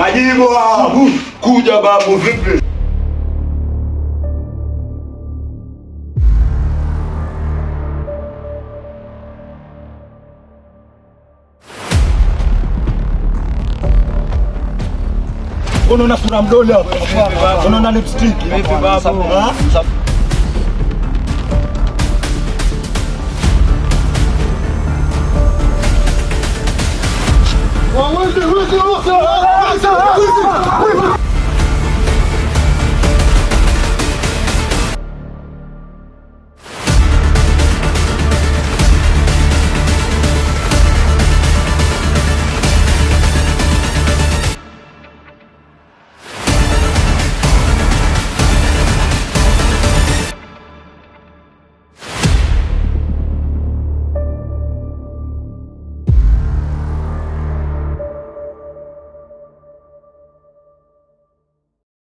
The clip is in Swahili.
Majibu kuja babu, vipi? Unaona sura mdole hapo? Unaona lipstick? Vipi babu? Wewe